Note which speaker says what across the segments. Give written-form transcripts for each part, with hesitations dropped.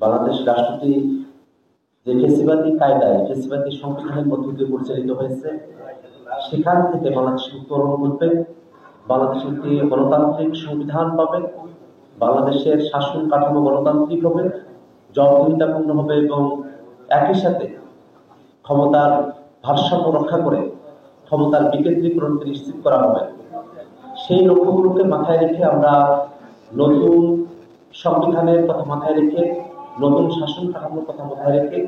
Speaker 1: বাংলাদেশ রাষ্ট্রটি যে ফেসিবাদী কায়দায় ফেসিবাদী সংবিধানের মধ্য দিয়ে পরিচালিত হয়েছে, সেখান থেকে বাংলাদেশ উত্তরণ করবে, বাংলাদেশ একটি গণতান্ত্রিক সংবিধান পাবে, বাংলাদেশের শাসন কাঠামো গণতান্ত্রিক হবে, জবাবদিহিতাপূর্ণ হবে এবং একই সাথে ক্ষমতার ভারসাম্য রক্ষা করে ক্ষমতার বিকেন্দ্রীকরণকে নিশ্চিত করা হবে। সেই লক্ষ্যগুলোকে মাথায় রেখে আমরা নতুন সংবিধানের কথা মাথায় রেখে, নতুন শাসন কাঠামোর কথা মাথায় রেখে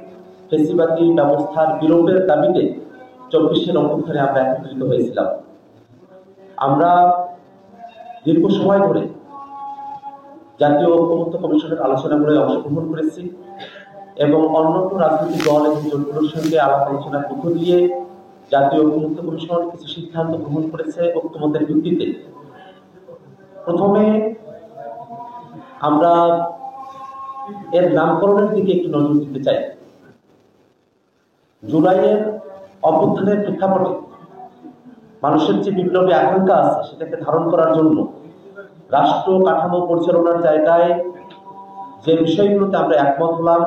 Speaker 1: ফেসিবাদী ব্যবস্থার বিলোপের দাবিতে 24 অভ্যুত্থানে আমরা একত্রিত হয়েছিলাম। আমরা দীর্ঘ সময় ধরে জাতীয় ঐক্যমত্য কমিশনের আলোচনাগুলোয় অংশগ্রহণ করেছি এবং অন্যান্য রাজনৈতিক দল এবং জোটগুলোর সঙ্গে আলাপ আলোচনার মধ্য দিয়ে জাতীয় ঐক্যমত্য কমিশন কিছু সিদ্ধান্ত গ্রহণ করেছে ঐক্যমতের ভিত্তিতে। প্রথমে আমরা এর নামকরণের দিকে একটু নজর দিতে চাই। জুলাইয়ের অভ্যুত্থানের প্রেক্ষাপটে মানুষের যে বিপ্লবী আকাঙ্ক্ষা আছে সেটাকে ধারণ করার জন্য রাষ্ট্র কাঠামো পরিচালনার জায়গায় যে বিষয়গুলোতে আমরা একমত হলাম,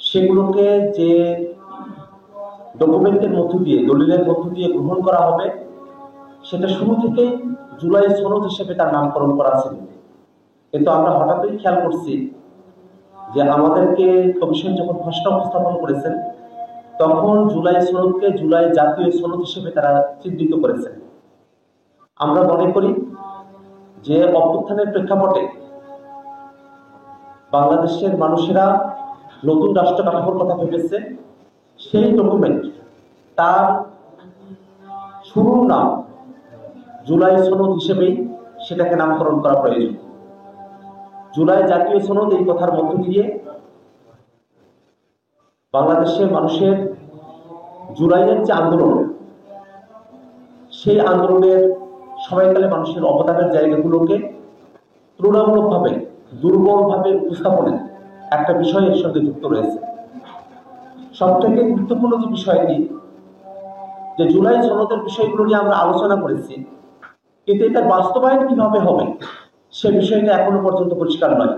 Speaker 1: সেগুলোকে যে ডকুমেন্টের মধ্য দিয়ে, দলিলের মধ্য দিয়ে গ্রহণ করা হবে, সেটা শুরু থেকেই জুলাই সনদ হিসেবে তার নামকরণ করা ছিল। কিন্তু আমরা হঠাৎই খেয়াল করছি যে আমাদেরকে কমিশন যখন খসড়া উপস্থাপন করেছেন, তখন জুলাই সনদকে জুলাই জাতীয় সনদ হিসেবে তারা চিহ্নিত করেছেন। আমরা মনে করি যে অভ্যুত্থানের প্রেক্ষাপটে বাংলাদেশের মানুষেরা নতুন রাষ্ট্র কাঠামোর কথা ভেবেছে, সেই ডকুমেন্ট তার শুরুর নাম জুলাই সনদ হিসেবেই সেটাকে নামকরণ করা প্রয়োজন। জুলাই জাতীয় সনদ এই কথার মধ্য দিয়ে বাংলাদেশের মানুষের জুলাইয়ের যে আন্দোলন, সেই আন্দোলনের সময়কালে মানুষের অবদানের জায়গাগুলোকে তুলনামূলকভাবে দুর্বলভাবে উপস্থাপনের একটা বিষয়ের সঙ্গে যুক্ত রয়েছে। সবথেকে গুরুত্বপূর্ণ যে বিষয়টি, যে জুলাই সনদের বিষয়গুলো নিয়ে আমরা আলোচনা করেছি, কিন্তু এটা বাস্তবায়ন কিভাবে হবে সে বিষয়টা এখনো পর্যন্ত পরিষ্কার নয়।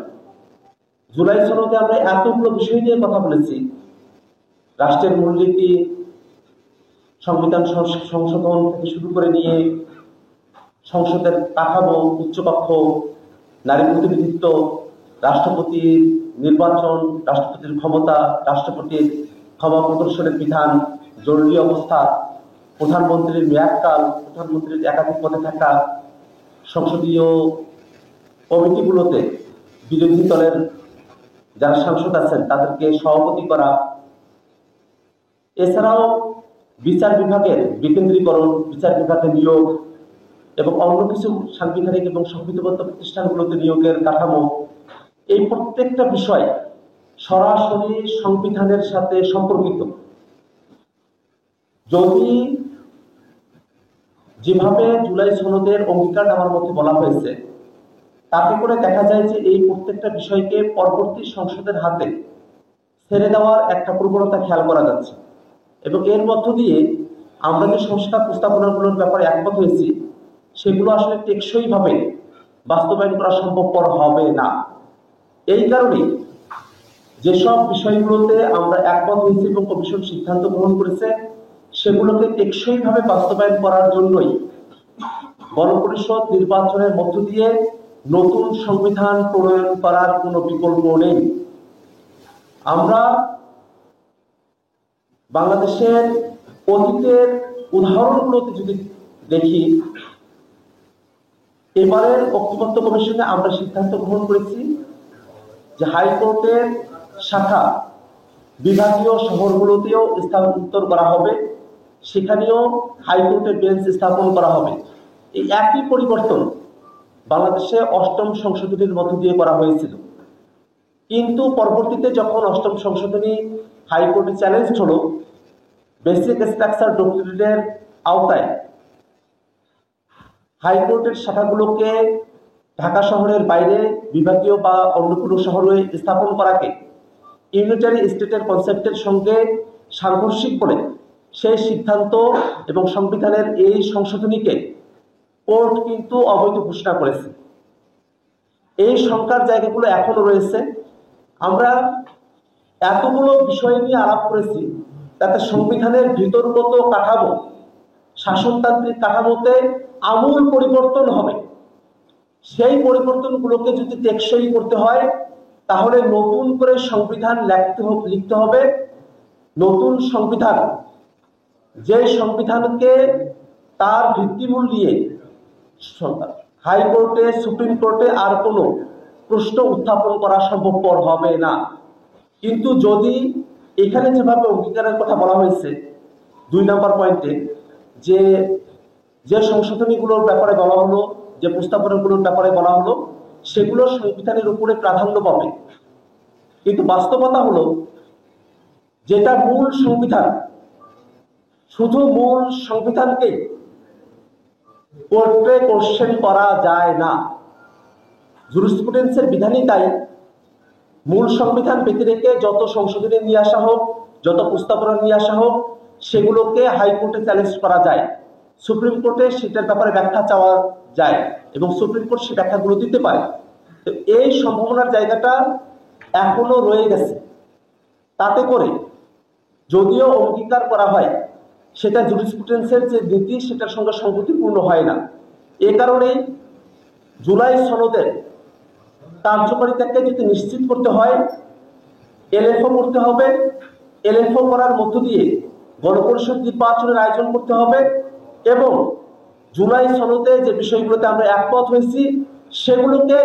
Speaker 1: জুলাই সনদে আমরা এতগুলো বিষয় নিয়ে কথা বলেছি, রাষ্ট্রের মূলনীতি, সংবিধান সংশোধন থেকে শুরু করে নিয়ে সংসদের কাঠামো, উচ্চকক্ষ, নারী প্রতিনিধিত্ব, রাষ্ট্রপতির নির্বাচন, রাষ্ট্রপতির ক্ষমতা, রাষ্ট্রপতির ক্ষমা প্রদর্শনের বিধান, জরুরি অবস্থা, প্রধানমন্ত্রীর মেয়াদকাল, প্রধানমন্ত্রীর একাধিক পদে থাকা, সংসদীয় কমিটিগুলোতে বিরোধী দলের যারা সাংসদ আছেন তাদেরকে সভাপতি করা, এছাড়াও বিচার বিভাগের বিকেন্দ্রীকরণ, বিচার বিভাগের নিয়োগ এবং অন্য কিছু সাংবিধানিক এবং সংবিধিবদ্ধ প্রতিষ্ঠানগুলোতে নিয়োগের কাঠামো, এই প্রত্যেকটা বিষয় সরাসরি সংবিধানের সাথে সম্পর্কিত। যদি যেভাবে জুলাই সনদের অঙ্গীকারনামার মধ্যে বলা হয়েছে, তাতে করে দেখা যায় যে এই প্রত্যেকটা বিষয়কে পরবর্তী সংসদের হাতে ছেড়ে দেওয়ার একটা প্রবণতা খেয়াল করা যাচ্ছে এবং এর মধ্য দিয়ে আমরা যে সংস্কার প্রস্তাবনাগুলোর ব্যাপারে একমত হয়েছি, সেগুলো আসলে টেকসইভাবে বাস্তবায়ন করা সম্ভবপর হবে না। এই কারণে যেসব বিষয়গুলোতে আমরা একমত হয়েছি এবং কমিশন সিদ্ধান্ত গ্রহণ করেছে, সেগুলোকে টেকসইভাবে বাস্তবায়ন করার জন্যই গণপরিষদ নির্বাচনের মধ্য দিয়ে নতুন সংবিধান প্রণয়ন করার কোনো বিকল্প নেই। আমরা বাংলাদেশের অতীতের উদাহরণগুলোতে যদি দেখি, এবারের ঐক্যমত্য কমিশনে আমরা সিদ্ধান্ত গ্রহণ করেছি যে হাইকোর্টের শাখা বিভাগীয় শহরগুলোতেও স্থানান্তর করা হবে, সেখানেও হাইকোর্টের বেঞ্চ স্থাপন করা হবে। এই একই পরিবর্তন বাংলাদেশে অষ্টম সংশোধনীর মধ্য দিয়ে করা হয়েছিল, কিন্তু পরবর্তীতে যখন অষ্টম সংশোধনী হাইকোর্টে চ্যালেঞ্জ হলো, বেসিক স্ট্রাকচার ডক্ট্রিনের আওতায় হাইকোর্টের শাখাগুলোকে ঢাকা শহরের বাইরে বিভাগীয় বা অন্য কোনো শহরে স্থাপন করাকে ইউনিটারি স্টেটের কনসেপ্টের সঙ্গে সাংঘর্ষিক বলে সেই সিদ্ধান্ত এবং সংবিধানের এই সংশোধনীকে কোর্ট কিন্তু অবৈধ ঘোষণা করেছে। এই শঙ্কার জায়গাগুলো এখনো রয়েছে। আমরা এতগুলো বিষয় নিয়ে আলাপ করেছি, তাতে সংবিধানের ভিতরগত কাঠামো, শাসনতান্ত্রিক কাঠামোতে আমূল পরিবর্তন হবে। সেই পরিবর্তনগুলোকে যদি টেকসই করতে হয়, তাহলে নতুন করে সংবিধান লিখতে হবে। নতুন সংবিধান, যে সংবিধানকে তার ভিত্তিমূল নিয়ে হাইকোর্টে, সুপ্রিম কোর্টে আর কোনো প্রশ্ন উত্থাপন করা সম্ভবপর হবে না। কিন্তু যদি এখানে যেভাবে অঙ্গীকারের কথা বলা হয়েছে 2 নম্বর পয়েন্টে, যে যে সংশোধনীগুলোর ব্যাপারে বলা হলো, যে প্রস্তাবনাগুলোর ব্যাপারে বলা হলো, সেগুলো সংবিধানের উপরে প্রাধান্য পাবে। কিন্তু বাস্তবতা হলো, যেটা মূল সংবিধান, শুধু মূল সংবিধানকে কোর্টে কোশ্চেন করা যায় না। জুরিসপ্রুডেন্সের বিধানই তাই, মূল সংবিধান ব্যতি রেখে যত সংশোধনী নিয়ে আসা হোক, যত প্রস্তাবনা নিয়ে আসা হোক, সেগুলোকে হাইকোর্টে চ্যালেঞ্জ করা যায়, সুপ্রিম কোর্টে সেটার ব্যাপারে ব্যাখ্যা চাওয়া যায় এবং সুপ্রিম কোর্ট সে ব্যাখ্যাগুলো দিতে পারে। তো এই সম্ভাবনার জায়গাটা এখনো রয়ে গেছে। তাতে করে যদিও অঙ্গীকার করা হয়, সেটা জুরিসপ্রুডেন্সের যে নীতি সেটার সঙ্গে সংগতিপূর্ণ হয় না। এ কারণেই জুলাই সনদের কার্যকারিতাকে যদি নিশ্চিত করতে হয়, এলএফও করতে হবে। এলএফও করার মধ্য দিয়ে গণপরিষদ নির্বাচনের আয়োজন করতে হবে এবং জুলাই সনদে যে বিষয়গুলোতে আমরা একমত হয়েছি সেগুলোকে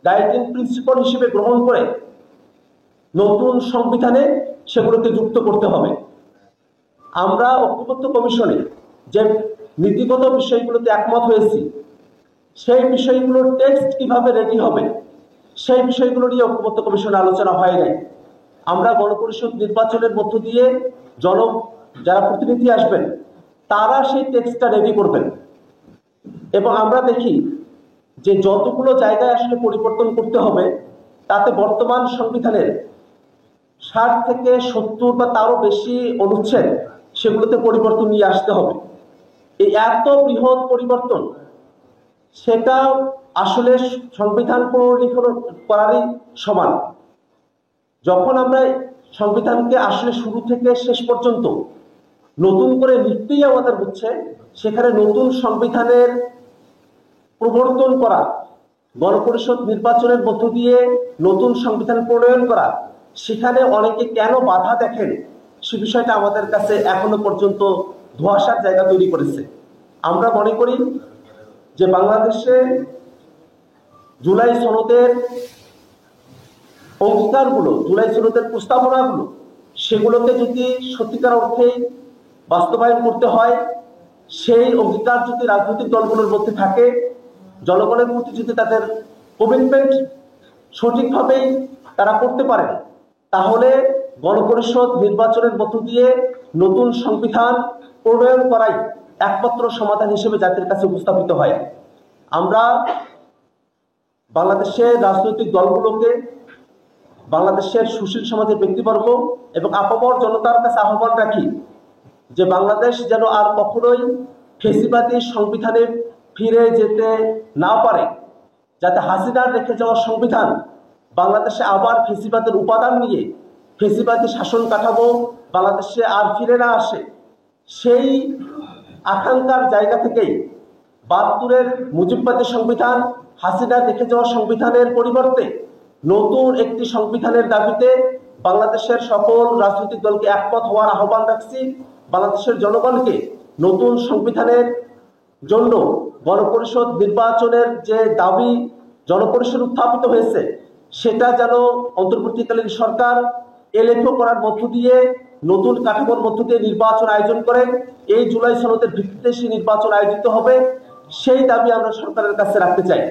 Speaker 1: গাইডিং প্রিন্সিপাল হিসেবে গ্রহণ করে নতুন সংবিধানে সেগুলোকে যুক্ত করতে হবে। আমরা ঐক্যমত্য কমিশনে যে নীতিগত বিষয়গুলোতে একমত হয়েছি, সেই বিষয়গুলোর টেক্সট কিভাবে রেডি হবে, সেই বিষয়গুলো নিয়ে ঐক্যমত্য কমিশনে আলোচনা হয় নাই। আমরা গণপরিষদ নির্বাচনের মধ্য দিয়ে যারা প্রতিনিধি আসবেন তারা সেই টেক্সটটা রেডি করবেন এবং আমরা দেখি যে যতগুলো জায়গায় আসলে পরিবর্তন করতে হবে, তাতে বর্তমান সংবিধানের 60 থেকে 70 বা তারও বেশি অনুচ্ছেদ, সেগুলোতে পরিবর্তন নিয়ে আসতে হবে। এই এত বৃহৎ পরিবর্তন, সেটা আসলে সংবিধান পুনর্লিখন করারই সমান। যখন আমরা সংবিধানকে আসলে শুরু থেকে শেষ পর্যন্ত নতুন করে লিখতেই আমাদের হচ্ছে, সেখানে নতুন সংবিধানের প্রবর্তন করা, গণপরিষদ নির্বাচনের মধ্য দিয়ে নতুন সংবিধান প্রণয়ন করা, সেখানে অনেকে কেন বাধা দেখেন, সে বিষয়টা আমাদের কাছে এখনো পর্যন্ত ধোঁয়াশার জায়গা তৈরি করেছে। আমরা মনে করি যে বাংলাদেশে জুলাই সনদের অঙ্গীকারগুলো, জুলাই সনদের প্রস্তাবনাগুলো, সেগুলোকে যদি সত্যিকার অর্থে বাস্তবায়ন করতে হয়, সেই অঙ্গীকার যদি রাজনৈতিক দলগুলোর মধ্যে থাকে, জনগণের প্রতি যদি তাদের কমিটমেন্ট সঠিকভাবেই তারা করতে পারেন, তাহলে গণপরিষদ নির্বাচনের মধ্য দিয়ে নতুন সংবিধান প্রণয়ন করাই একমাত্র সমাধান হিসেবে জাতির কাছে উপস্থাপিত হয়। আমরা বাংলাদেশের রাজনৈতিক দলগুলোকে, বাংলাদেশের সুশীল সমাজের ব্যক্তিবর্গ এবং আপামর জনতার কাছে আহ্বান রাখি যে বাংলাদেশ যেন আর কখনোই ফ্যাসিবাদী সংবিধানে ফিরে যেতে না পারে, যাতে হাসিনার রেখে যাওয়া সংবিধান বাংলাদেশে আবার ফ্যাসিবাদের উপাদান নিয়ে ফ্যাসিবাদী শাসন কাঠামো বাংলাদেশে আর ফিরে না আসে। সেই আকাঙ্ক্ষার জায়গা থেকেই 72-এর মুজিববাদী সংবিধান, হাসিনার রেখে যাওয়া সংবিধানের পরিবর্তে নতুন একটি সংবিধানের দাবিতে বাংলাদেশের সকল রাজনৈতিক দলকে একমত হওয়ার আহ্বান রাখছি। বাংলাদেশের জনগণকে নতুন সংবিধানের জন্য গণপরিষদ নির্বাচনের যে দাবি জনপরিষদ উত্থাপিত হয়েছে, সেটা যেন অন্তর্বর্তীকালীন সরকার এলএফও করার মধ্য দিয়ে নতুন কাঠামোর মধ্য দিয়ে নির্বাচন আয়োজন করেন। এই জুলাই সনদের ভিত্তিতে সেই নির্বাচন আয়োজিত হবে, সেই দাবি আমরা সরকারের কাছে রাখতে চাই।